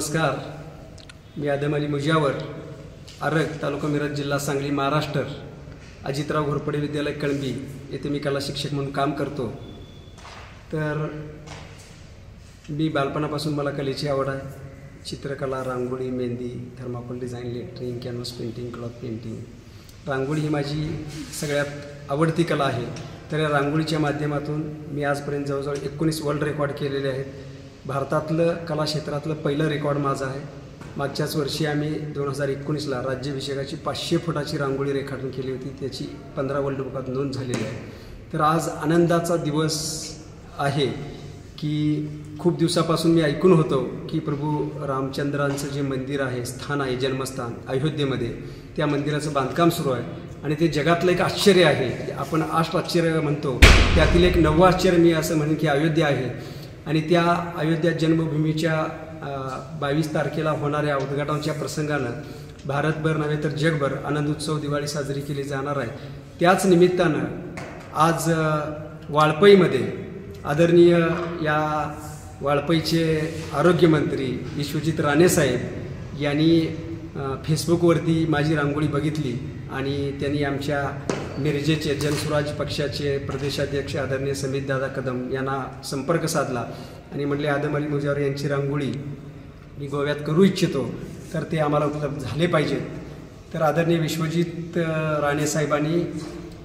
नमस्कार. मी आदम अली मुजावर, आरग, तालुका मिरज, जिल्हा सांगली, महाराष्ट्र. अजितराव घोरपडे विद्यालय कळंबी येथे मी कला शिक्षक म्हणून काम करतो. तर मी बालपणापासून मला कलेची आवड आहे. चित्रकला, rangoli, mehndi, thermocol design, lettering, canvas painting, cloth painting. Rangoli ही माझी सगळ्यात आवडती कला आहे. तर या रांगोळीच्या माध्यमातून मी आजपर्यंत जवळजवळ 19 वर्ल्ड रेकॉर्ड केलेले आहेत. भारतातलं कला क्षेत्रातलं पहिलं रेकॉर्ड माझं आहे. मागच्याच वर्षी आम्ही 2019ला राज्याभिषेकाची 500 फुटाची रांगोळी रेखाटन केली होती. त्याची 15 वर्ल्ड बुकात नोंद झालेली आहे. तर आज आनंदाचा दिवस आहे की खूप दिवसापासून मी ऐकून होतो की प्रभू रामचंद्रांचं जे मंदिर आहे, स्थान आहे, जन्मस्थान अयोध्येमध्ये, त्या मंदिराचं बांधकाम सुरू आहे आणि ते जगातलं एक आश्चर्य आहे. आपण 8 आश्चर्य म्हणतो, त्यातील एक 9वं आश्चर्य मी असं म्हणेन की अयोध्या आहे. आणि त्या अयोध्या जन्मभूमीच्या 22 तारखेला होणाऱ्या उद्घाटनाच्या प्रसंगानं भारतभर नव्हे तर जगभर आनंद उत्सव, दिवाळी साजरी केली जाणार आहे. त्याच निमित्तानं आज वाळपईमध्ये आदरणीय या वाळपईचे आरोग्यमंत्री विश्वजित राणेसाहेब यांनी फेसबुकवरती माझी रांगोळी बघितली आणि त्यांनी आमच्या मिरजेचे जनसुराज पक्षाचे प्रदेशाध्यक्ष आदरणीय समीतदादा कदम यांना संपर्क साधला आणि म्हटले, आदम अली मुजावर यांची रांगोळी मी गोव्यात करू इच्छितो, तर ते आम्हाला उपलब्ध झाले पाहिजेत. तर आदरणीय विश्वजित राणेसाहेबांनी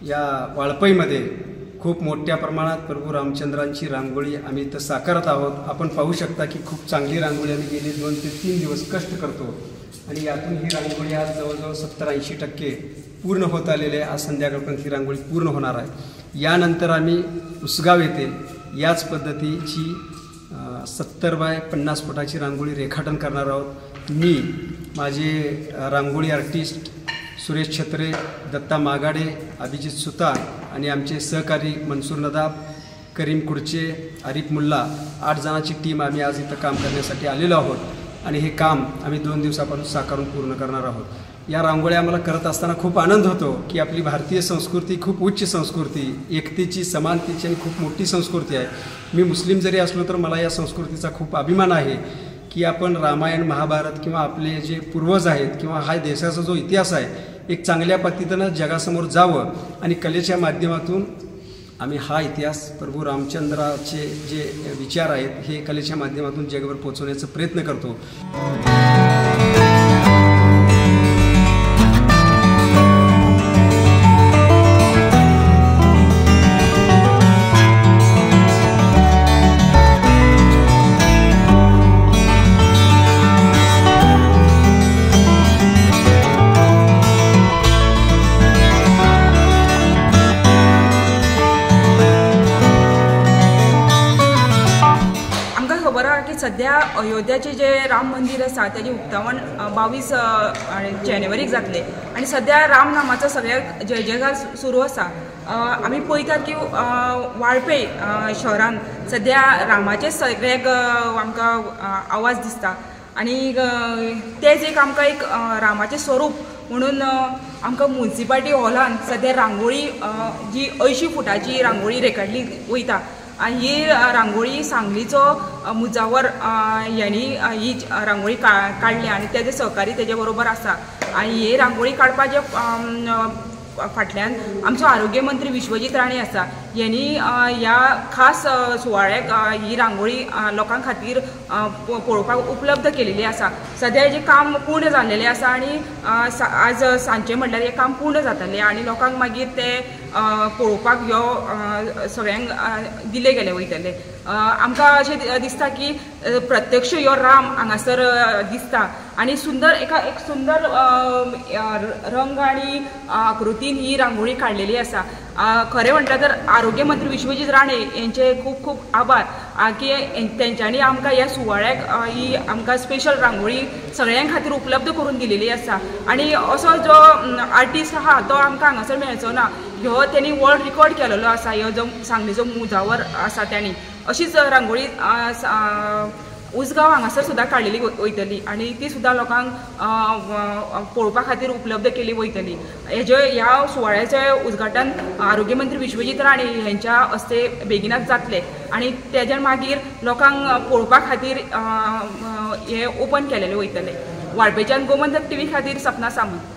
या वाळपईमध्ये खूप मोठ्या प्रमाणात प्रभू रामचंद्रांची रांगोळी आम्ही इथं साकारत आहोत. आपण पाहू शकता की खूप चांगली रांगोळी आम्ही गेले 2 ते 3 दिवस कष्ट करतो आणि यातून ही रांगोळी आज जवळजवळ 70-80% पूर्ण होत आलेले आहे. आज संध्याकाळपर्यंत ही रांगोळी पूर्ण होणार आहे. यानंतर आम्ही उसगाव येथे याच पद्धतीची 70 बाय 50 फुटाची रांगोळी रेखाटन करणार आहोत. मी, माझे रांगोळी आर्टिस्ट सुरेश छत्रे, दत्ता मागाडे, अभिजित सुतार आणि आमचे सहकारी मनसूर नदाब, करीम कुडचे, आरिफ मुल्ला, 8 जणांची टीम आम्ही आज इथं काम करण्यासाठी आलेलो आहोत आणि हे काम आम्ही 2 दिवसापासून साकारून पूर्ण करणार आहोत. या रांगोळ्या आम्हाला करत असताना खूप आनंद होतो की आपली भारतीय संस्कृती खूप उच्च संस्कृती, एकतेची, समानतेची आणि खूप मोठी संस्कृती आहे. मी मुस्लिम जरी असलो तर मला या संस्कृतीचा खूप अभिमान आहे की आपण रामायण, महाभारत किंवा आपले जे पूर्वज आहेत किंवा हा देशाचा जो इतिहास आहे एक चांगल्या पद्धतीनं जगासमोर जावं आणि कलेच्या माध्यमातून आम्ही हा इतिहास, प्रभू रामचंद्राचे जे विचार आहेत हे कलेच्या माध्यमातून जगभर पोहोचवण्याचा प्रयत्न करतो. सध्या अयोध्याचे जे राम मंदिर आसा त्याचे उक्तावण 22 जानेवारीक जातले आणि सध्या राम नामाचो सगळ्याक जय जयकार सुरू आसा. आमी पळयतात की वाळपय शहरान सध्या रामाचे सगळ्याक आमकां आवाज दिसता आणि तेच एक आमकां एक रामाचें स्वरूप म्हणून आमकां म्युनिसिपालिटी हॉलान सध्या रांगोळी जी 80 फुटाची रांगोळी रेखाटली वयता. ही रांगोळी सांगलीचो मुजावर यांनी ही रांगोळी काढली आणि तेजे सहकारी तेजे बरोबर आसा. आणि ही रांगोळी काडपाचे फाटल्यान आमचो आरोग्य मंत्री विश्वजित राणे आसा. यांनी ह्या खास सुवाळ्याक ही रांगोळी लोकां खातीर पळोवपाक उपलब्ध केलेली आसा. सध्या हेजें काम पूर्ण जाल्लेलें आसा आणि आज सांजचें म्हटल्यार हें काम पूर्ण जातलें आणि लोकांक मागीर ते पळोवपाक ह्यो सगळ्यांक दिले गेले वयतले. आमकां अशें दिसता की प्रत्यक्ष ह्यो राम हांगासर दिसता आणि सुंदर एक सुंदर रंग आणि आकृतीन ही रांगोळी काडलेली आसा. खरें म्हटल्यार तर आरोग्य मंत्री विश्वजित राणे यांचे खूप खूप आभार की तेंच्यांनी आमकां ह्या सुवाळ्याक ही आमकां स्पेशल रांगोळी सगळ्यां खातीर उपलब्ध करून दिलेली आसा. आणि असो जो आर्टिस्ट आहा तो आमकां हांगासर मेळचो ना, ह्यो त्यांनी वर्ल्ड रिकॉर्ड केलेलो आसा. ह्यो जो सांगलीचो मुजावर आसा त्यांनी अशीच रांगोळी उसगांव हांगासर सुद्दां काडिल्ली वयतली आनी ती सुद्दां लोकांक पळोवपा खातीर उपलब्ध केली वयतली. ह्या सुवाळ्याचें उद्घाटन आरोग्य मंत्री विश्वजीत राणे हांच्या हस्ते बेगिनाच जातलें आनी तेज्या मागीर लोकांक पळोवपा खातीर हें ओपन केलेलें वयतलें. वाळपेच्यान गोमंतक टीव्ही खातीर सपना सामंत.